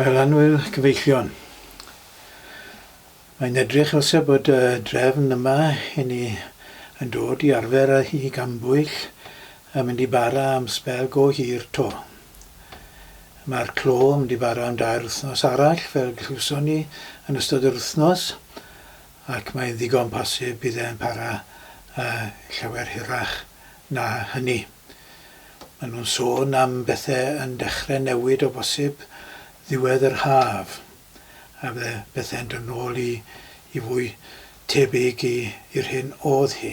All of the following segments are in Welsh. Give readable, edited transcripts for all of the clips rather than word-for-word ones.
Wel, anwyl gyfeillion. Mae'n edrych os bod y drefn yma i ni yn dod i arfer i gambwyll a mynd i bara am sbel go hir to. Mae'r clo yn mynd i bara am 2 wythnos arall fel glwson ni yn ystod yr wythnos ac mae'n ddigon posib bydd e'n para llawer hirach na hynny. Maen nhw'n sôn am bethau yn dechrau newid o bosib ddiwedd yr haf a bydde bethau'n dod nôl i fwy tebyg i'r hyn oedd hi.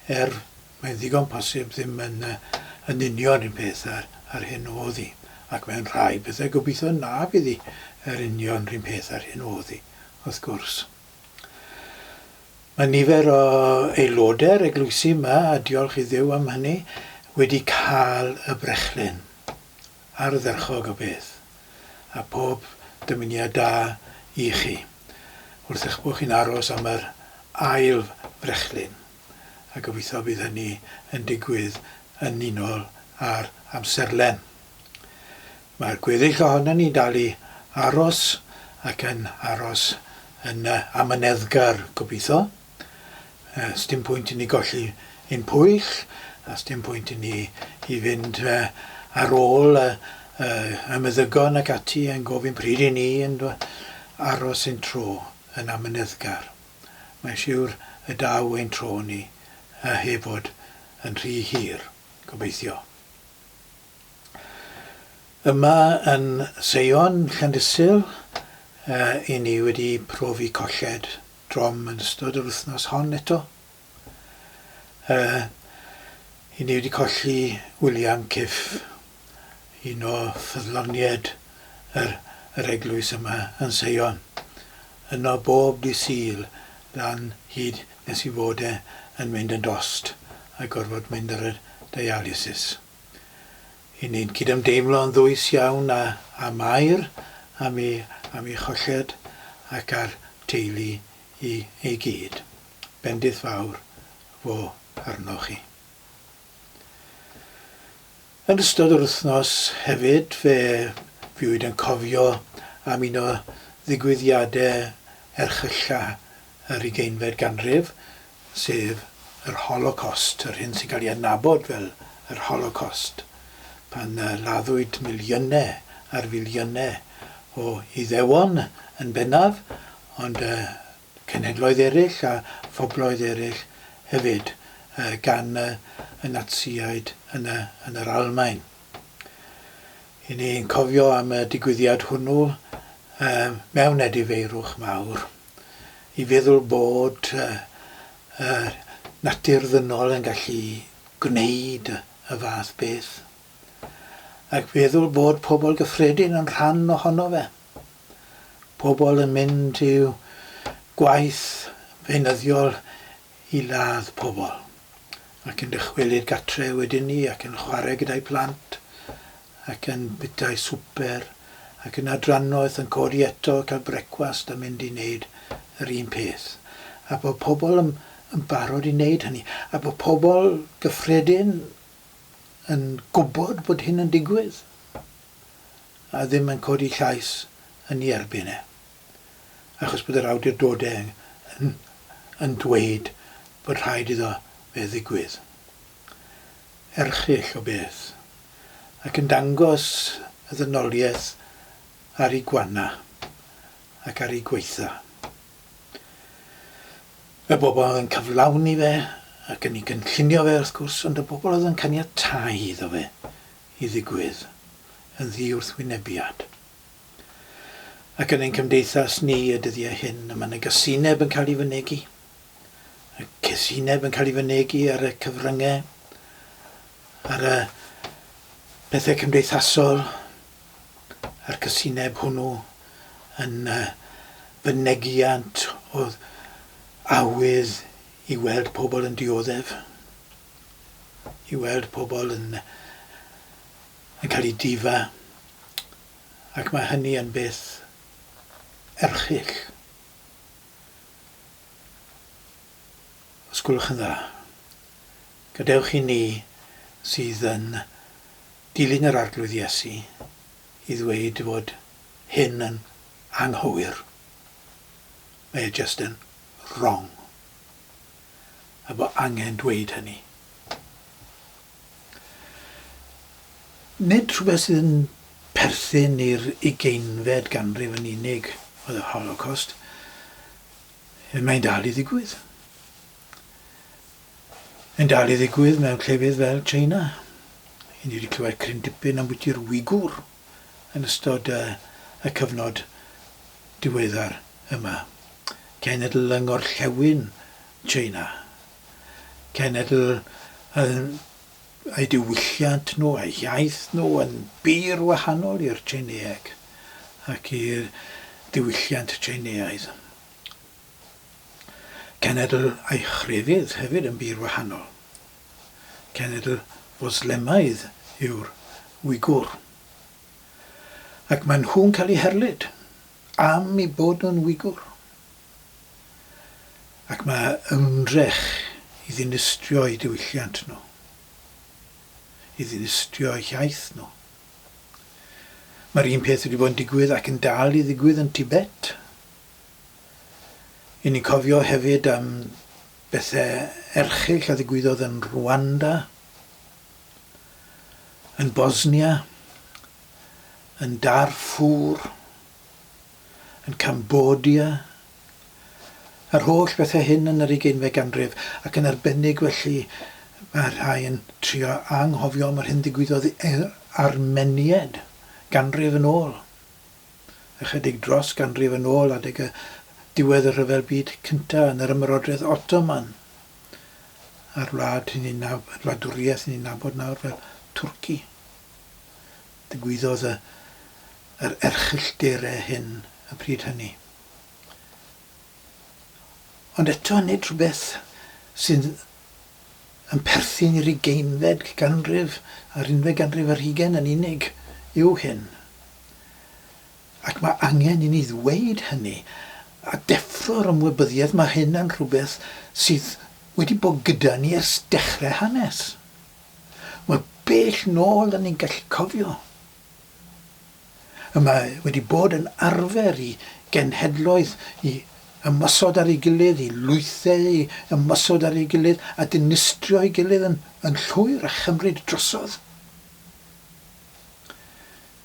Mae'n ddigon posib ddim yn union un peth ar hyn oedd hi. Ac mae'n rhai bethau gobeithio na bydd hi yr union rhywun peth ar hyn oedd hi, wrth gwrs. Mae nifer o aelodau'r eglwysi yma, a diolch i Dduw am hynny, wedi cael y brechlyn ar dderchog o beth. A pob dymuniad da i chi. Wrth eich bod chi'n aros am yr ail brechlyn. A gobeithio bydd hynny yn digwydd yn unol ar amserlen. Mae'r gweddill ohono ni dal i aros ac yn aros yn amyneddgar gobeithio. Sdim pwynt i ni golli ein pwyll, a sdim pwynt i ni i fynd ar ôl y meddygon ac ati yn gofyn pryd i ni yn aros ein tro yn amyneddgar. Mae'n siŵr y daw ein tro ni heb fod yn rhy hir, gobeithio. Yma yn Seion, Llandysul, i ni wedi profi colled drom yn ystod yr wythnos hon eto. I ni wedi colli William Cyff, un o ffyddloniaid yr eglwys yma yn Seion. Yno bob dydd Sul lan hyd nes i fod yn mynd yn dost a gorfod mynd ar y dialysis. I ni'n cydymdeimlo yn ddwys iawn a Mair am ei cholled ac ar teulu i ei gyd. Bendith fawr fo arnoch chi. Yn ystod yr wythnos hefyd fe fiwyd yn cofio am un o ddigwyddiadau erchyll yr 20fed ganrif, sef yr Holocost, yr hyn sy'n cael ei adnabod fel yr Holocost, pan laddwyd miliynau ar filiynau o Iddewon yn bennaf, ond cenhedloedd eraill a phobloedd eraill hefyd gan y Natsiaid yn yr Almaen. I ni'n cofio am y digwyddiad hwnnw mewn edifeirwch mawr, i feddwl bod natur ddynol yn gallu gwneud y fath beth, ac feddwl bod pobl gyffredin yn rhan ohono fe. Pobl yn mynd i'w gwaith feunyddiol i ladd pobl, ac yn dychwelyd gatre wedyn ni, ac yn chwarae gyda'i plant, ac yn bwyta'i swper, ac yn adrannoedd yn codi eto, cael brecwast a mynd i wneud yr un peth. A bod pobl yn barod i wneud hynny, a bod pobl gyffredin yn gwybod bod hyn yn digwydd, a ddim yn codi llais yn ei erbyn e. Achos bod yr awdurdodau yn dweud bod rhaid iddo fe ddigwydd. Erchyll o beth, ac yn dangos y ddynoliaeth ar ei gwanna ac ar ei gwaetha. Y bobl yn cyflawni fe ac yn ei gynllunio fe wrth gwrs, ond y bobl oedd yn caniatau iddo fe i ddigwydd yn ddiwrthwynebiad. Ac yn ein cymdeithas ni y dyddiau hyn, mae yna gysineb yn cael ei fynegu. Y cysineb yn cael ei fynegu ar y cyfryngau, ar y pethau cymdeithasol, a'r cysineb hwnnw yn fynegiant o awydd i weld pobl yn dioddef, i weld pobl yn cael ei difa, ac mae hynny yn beth erchyll. Os gwelwch yn dda, gadewch i ni sydd yn dilyn yr arglwydd Iesu i ddweud fod hyn yn anghywir. Mae e just yn wrong. A bod angen dweud hynny. Nid rhywbeth sydd yn perthyn i'r 20fed ganrif yn unig oedd y Holocost. Mae'n dal i ddigwydd. Mae'n dal i ddigwydd mewn llefydd fel China. I ni wedi clywed cryn dipyn am bwyty'r wisgo'r yn ystod y cyfnod diweddar yma. Cenedl yng ngorllewin China. Cenedl eu diwylliant nhw, eu iaith nhw yn bir wahanol i'r Tsieineeg ac i'r diwylliant Tsieineaidd. Cenedl eu chrefydd hefyd yn bir wahanol. Cenedl Foslemaidd yw'r wisgo'r. Ac maen nhw'n cael eu herlyd am eu bod nhw'n wisgo'r. Ac mae ymdrech i ddinistrio eu diwylliant nhw. I ddinistrio eu iaith nhw. Mae'r un peth wedi bod yn digwydd ac yn dal i ddigwydd yn Tibet. I ni'n cofio hefyd am bethau erchyll a ddigwyddodd yn Rwanda, yn Bosnia, yn Darfur, yn Cambodia. Yr holl bethau hyn yn yr 20fed ganrif ac yn arbennig felly mae rhai yn trio anghofio mae'r hyn ddigwyddodd Armeniaid ganrif yn ôl. Ychydig dros ganrif yn ôl adeg y diwedd y rhyfel byd cyntaf yn yr ymerodraeth Ottoman. A'r wladwriaeth ni'n nabod nawr fel Twrci. Digwyddodd yr erchyllderau hyn y pryd hynny. Ond eto nid rhywbeth sy'n yn perthyn i'r 20fed ganrif a'r 11fed ganrif ar 20 yn unig yw hyn. Ac mae angen i ni ddweud hynny a deffro'r ymwybyddiaeth mae hyn yn rhywbeth sydd wedi bod gyda ni ers dechrau hanes. Mae bell nôl yn ni'n gallu cofio. Mae wedi bod yn arfer i genhedloedd i ymosod ar ei gilydd, i lwythau i ymosod ar ei gilydd a dinistrio ei gilydd yn llwyr a chymryd drosodd.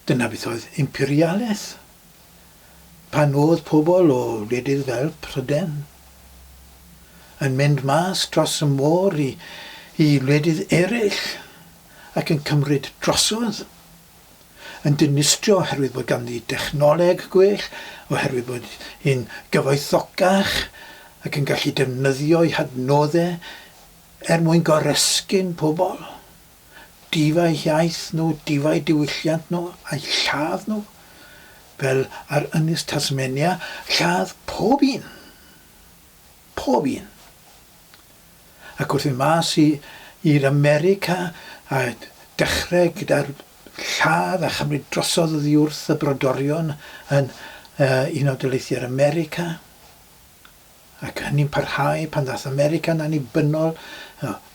Dyna beth oedd imperialaeth. Pan oedd pobl o wledydd fel Pryden yn mynd mas dros y môr i wledydd eraill ac yn cymryd drosodd. Yn dinistrio oherwydd bod ganddi dechnoleg gwell, oherwydd bod hi'n gyfoethocach ac yn gallu defnyddio ei hadnoddau mwyn goresgyn pobl. Difau iaith nhw, difau diwylliant nhw, a'i lladd nhw. Fel ar Ynys Tasmania, lladd pob un. Pob un. Ac wrth i mas i'r America a dechrau gyda'r lladd a chymryd drosodd oddi wrth y brodorion yn un o Daleithiau'r America. Ac hynny'n parhau pan ddaeth America'n annibynnol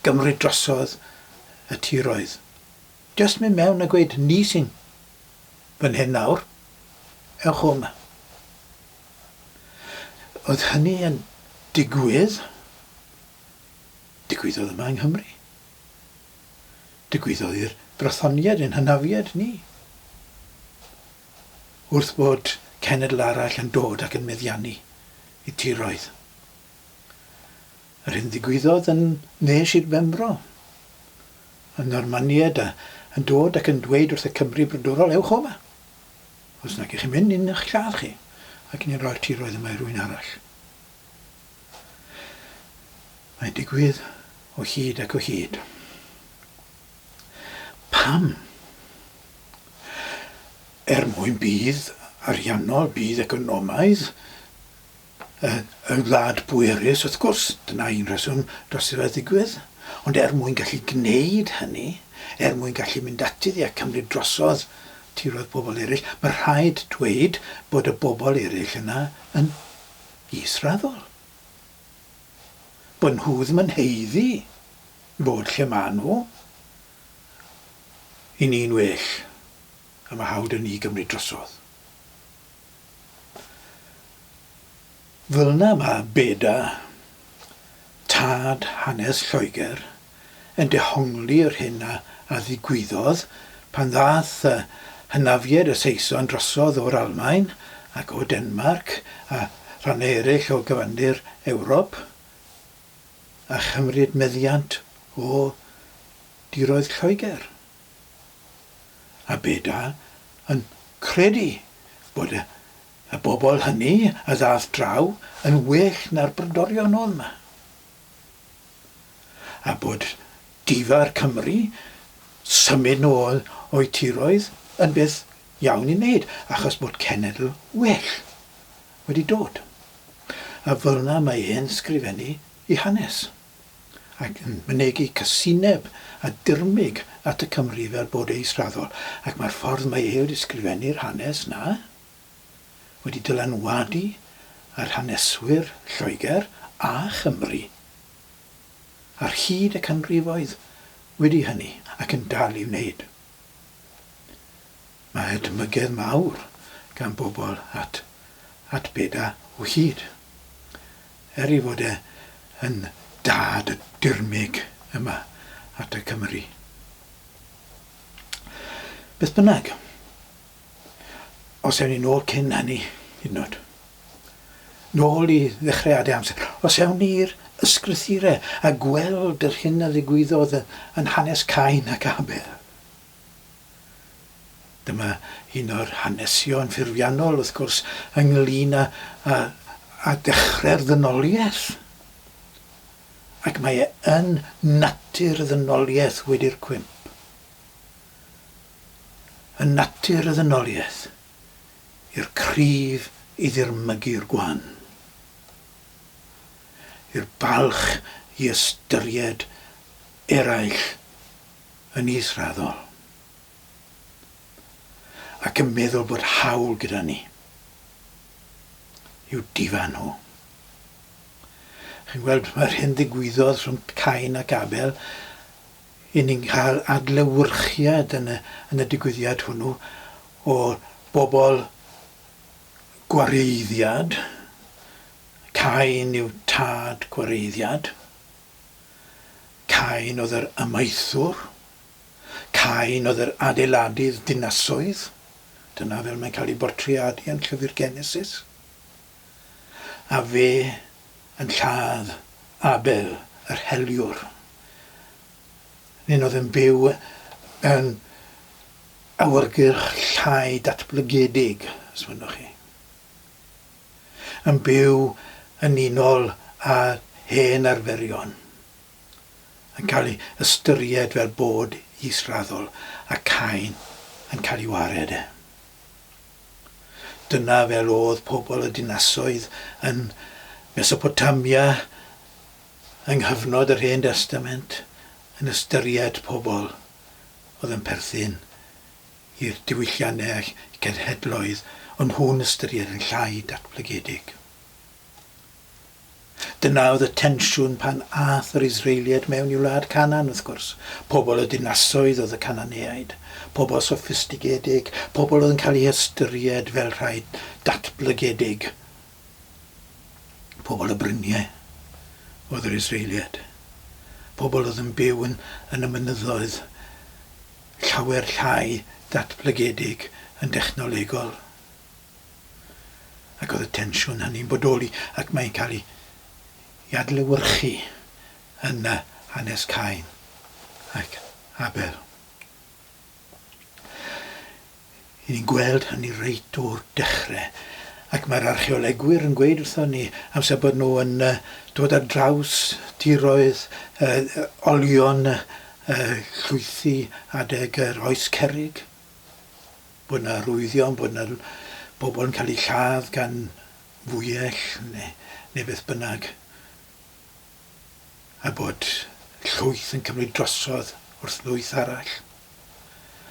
gymryd drosodd y tiroedd. Just mynd mewn a gweud, ni sy'n fan hyn nawr. Ewch o yma. Oedd hynny yn digwydd. Digwyddodd yma yng Nghymru. Digwyddodd i'r brythoniad yn hynafiad ni. Wrth bod cenedl arall yn dod ac yn meddiannu i tiroedd. Yr hyn ddigwyddodd yn nes i'r Benfro. Yn Normaniad yn dod ac yn dweud wrth y Cymru brodorol, ewch o yma. Os nag chi'n mynd i'n eich lladd chi, ac ni'n rhoi'r tiroedd yma i rywun arall. Mae'n digwydd o hyd ac o hyd. Pam? Mwyn bydd ariannol, bydd economaidd, y wlad bwerus, wrth gwrs, dyna un reswm dros y fe ddigwydd. Ond mwyn gallu gwneud hynny, mwyn gallu mynd ati ddi a cymryd drosodd tiroedd bobl eraill, mae rhaid dweud bod y bobl eraill yna yn israddol. Bod nhw ddim yn heiddi bod lle maen nhw. I ni'n well, a mae hawdd yn ni gymryd drosodd. Fel yna mae Beda, tad hanes Lloegr, yn dehongli'r hyn a ddigwyddodd pan ddaeth hynafiad y Saeson drosodd o'r Almaen ac o Denmarc a rhan eraill o gyfandir Ewrop a chymryd meddiant o diroedd Lloegr. A Beda yn credu bod y bobl hynny a ddaeth draw yn well na'r bryndorion o'n yma. A bod difar Cymru symud nôl o'i tiroedd yn beth iawn i wneud, achos bod cenedl well wedi dod. A fel yna mae e'n sgrifennu ei hanes, ac yn mynegu cysineb a dirmig at y Cymru fel bod ei israddol. Ac mae'r ffordd mae e wedi sgrifennu'r hanes na wedi dylanwadu ar haneswyr Lloegr a Chymru ar hyd y canrifoedd wedi hynny ac yn dal i wneud. Mae edmygedd mawr gan bobl at Beda o hyd, i fod yn dad y dirmig yma at y Cymru. Beth bynnag, os ewn ni nôl cyn hynny, hyd yn oed, nôl i ddechreuadau amser, os ewn ni'r ysgrythurau a gweld yr hyn a ddigwyddodd yn hanes Cain ac Abel. Dyma un o'r hanesion ffurfiannol, wrth gwrs, ynglyn â dechrau'r ddynoliaeth. Ac mae yn natur y ddynoliaeth wedi'r cwymp. Y natur y ddynoliaeth i'r cryf i ddirmygu'r gwan. I'r balch i ystyried eraill yn israddol. Ac yn meddwl bod hawl gyda ni i'w difan nhw. Chi'n gweld mae'r hyn ddigwyddodd rhwng Cain ac Abel, i ni'n cael adlewyrchiad yn y digwyddiad hwnnw o bobl gwareiddiad. Cain yw tad gwareiddiad. Cain oedd yr ymaethwr. Cain oedd yr adeiladydd dinasoedd. Dyna fel mae'n cael ei bortreadu yn llyfr Genesis. A fe yn lladd Abel, yr herio'r. Nyn oedd yn byw yn awyrgylch llai datblygedig, os mynnwch chi. Yn byw yn unol â hen arferion. Yn cael ei ystyried fel bod israddol a Cain yn cael ei wared. Dyna fel oedd pobl y dinasoedd yn Mesopotamia yng nghyfnod yr Hen Testament yn ystyried pobl oedd yn perthyn i'r diwylliannau a cenhedloedd, ond nhw'n ystyried yn llai datblygedig. Dyna oedd y tensiwn pan ath yr Israeliad mewn i wlad Canan, wrth gwrs. Pobl y dinasoedd oedd y Cananeaid, pobl soffistigedig, pobl oedd yn cael ei ystyried fel rhai datblygedig. Pobl y bryniau oedd yr Israeliad. Pobl oedd yn byw yn y mynyddoedd, llawer llai datblygedig yn dechnolegol. Ac oedd y tensiwn hynny'n bodoli, ac mae'n cael ei adlewyrchu yn hanes Cain ac Abel. I ni'n gweld hynny reit o'r dechrau, ac mae'r archeolegwyr yn gweud wrthon ni amser bod nhw yn dod ar draws tiroedd olion llwythi adeg yr oes cerrig, bod yna rwyddion, bod yna bobl yn cael eu lladd gan fwyell neu beth bynnag, a bod llwyth yn cymryd drosodd wrth lwyth arall,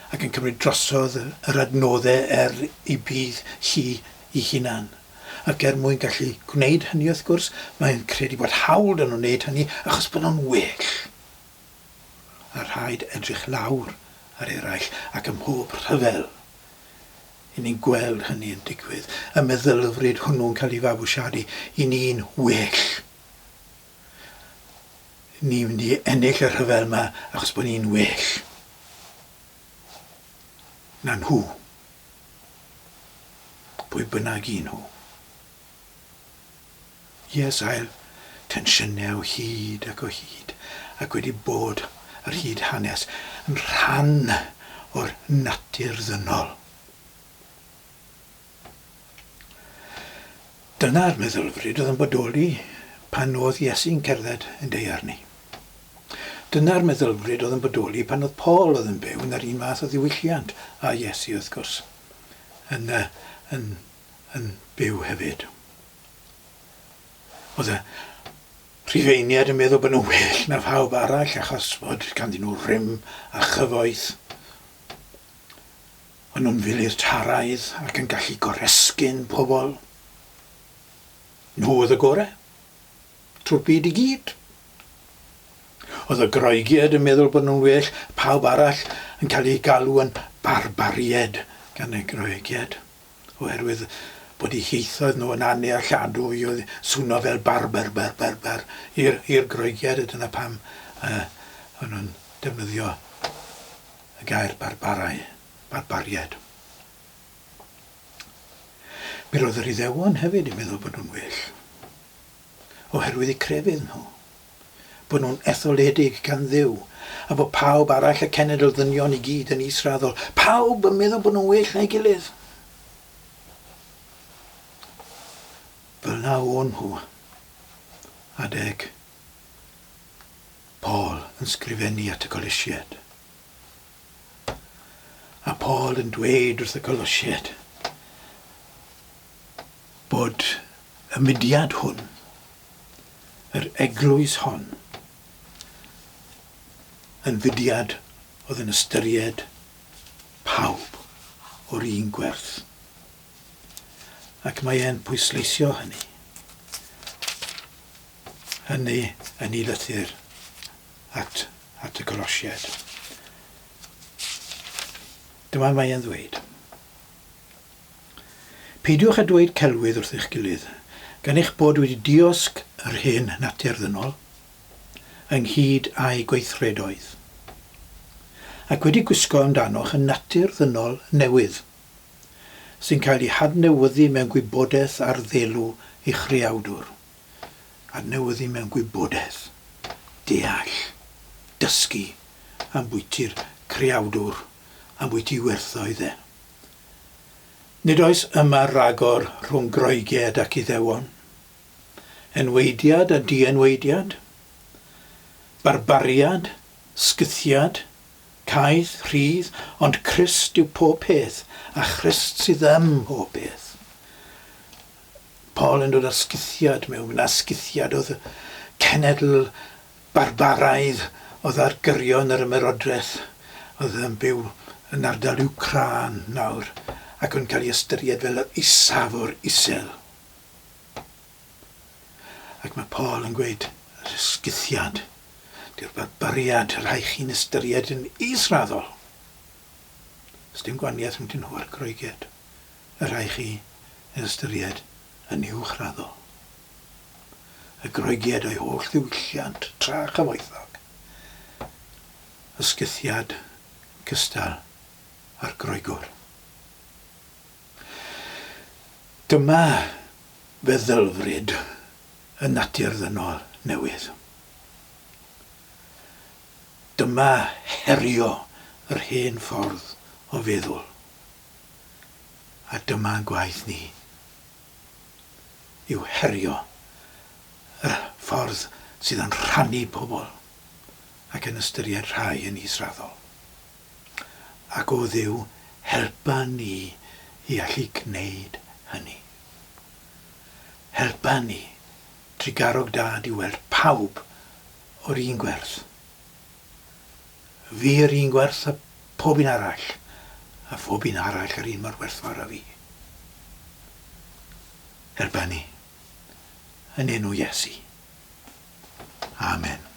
ac yn cymryd drosodd yr adnoddau i bydd hi i hunan. Ac mwyn gallu gwneud hynny, wrth gwrs, mae'n credu bod hawl yn wneud hynny achos bod nhw'n well. A rhaid edrych lawr ar eraill ac ym mhob rhyfel I ni'n gweld hynny yn digwydd. Y meddylfryd hwnnw'n cael ei fabwysiadu i ni'n well. Ni'n mynd i ennill y rhyfel yma achos bod ni'n well na nhw. Pwy bynnag i nhw. Iesail tensiynau o hyd ac o hyd ac wedi bod ar hyd hanes yn rhan o'r natur ddynol. Dyna'r meddylfryd oedd yn bodoli pan oedd Iesu'n cerdded yn daearni. Dyna'r meddylfryd oedd yn bodoli pan oedd Paul oedd yn byw yn yr un math o ddiwylliant a Iesu wrth gwrs yn byw hefyd. Oedd y Rhufeiniad yn meddwl bod nhw'n well na phawb arall achos bod ganddyn nhw rym a chyfoeth. Oedd nhw'n filyr taraidd ac yn gallu goresgyn pobl. Nhw oedd y gorau trwy'r byd i gyd. Oedd y Groegiad yn meddwl bod nhw'n well, pawb arall yn cael ei galw yn barbaried gan y Groegiad. Oherwydd bod eu hieithoedd nhw yn anu a lladw i oedd swno fel barber i'r Groegiad. Dyna pam oedd nhw'n defnyddio y gair barbaried. Mi roedd yr Iddewon hefyd yn meddwl bod nhw'n well. Oherwydd eu crefydd nhw. Bod nhw'n etholedig gan Dduw, a bod pawb arall y cenedl ddynion i gyd yn israddol. Pawb yn meddwl bod nhw'n well na'i gilydd. Fel na o'n nhw, adeg Paul yn sgrifennu at y Colosied. A Paul yn dweud wrth y Colosied bod y mudiad hwn, yr eglwys hon, yn fudiad oedd yn ystyried pawb o'r un gwerth. Ac mae e'n pwysleisio hynny. Hynny yn ei lythyr at y Colosied. Dyma mae e'n ddweud. Peidiwch â dweud celwydd wrth eich gilydd, gan eich bod wedi diosg yr hen natur ddynol, ynghyd â'i gweithredoedd, ac wedi gwisgo amdanoch y natur ddynol newydd, sy'n cael ei hadnewyddu mewn gwybodaeth ar ddelw ei chriawdwr. Adnewyddu mewn gwybodaeth, deall, dysgu am bwyti'r criawdwr, am bwyty werthoedd e. Nid oes yma ragor rhwng Groegiad ac Iddewon, enweidiad a dienweidiad, barbariad, sgythiad, caeth, rhydd, ond Crist yw pob peth, a Christ sydd ym pob peth. Paul yn dod â'r sgythiad mewn, a sgythiad oedd cenedl barbaraidd oedd ar gyrion yr ymerodraeth, oedd yn byw yn ardal Wcran nawr, ac yn cael ei ystyried fel yr isafwr isel. Ac mae Paul yn gweud, yr sgythiad, di'r barbariad, rhai chi'n ystyried yn israddol. Os dim gwaniaeth yn nhw ar Groegiad, y rhai chi yn ystyried yn uwchraddol. Y Groegiad o'i holl ddiwylliant, tra chyfoethog. Y sgythiad cystal a'r Groegwr. Dyma feddylfryd y natur ddynol newydd. Dyma herio yr hen ffordd o feddwl. A dyma gwaith ni. Yw herio y ffordd sydd yn rhannu pobl ac yn ystyried rhai yn israddol. Ac o Dduw helpa ni i allu gwneud hynny. Helpa ni trigarog dad i weld pawb o'r un gwerth. Fi'r un gwerth a pob un arall, a phob un arall yr un mor werthfawr a fi. Helpa ni yn enw Iesu. Amen.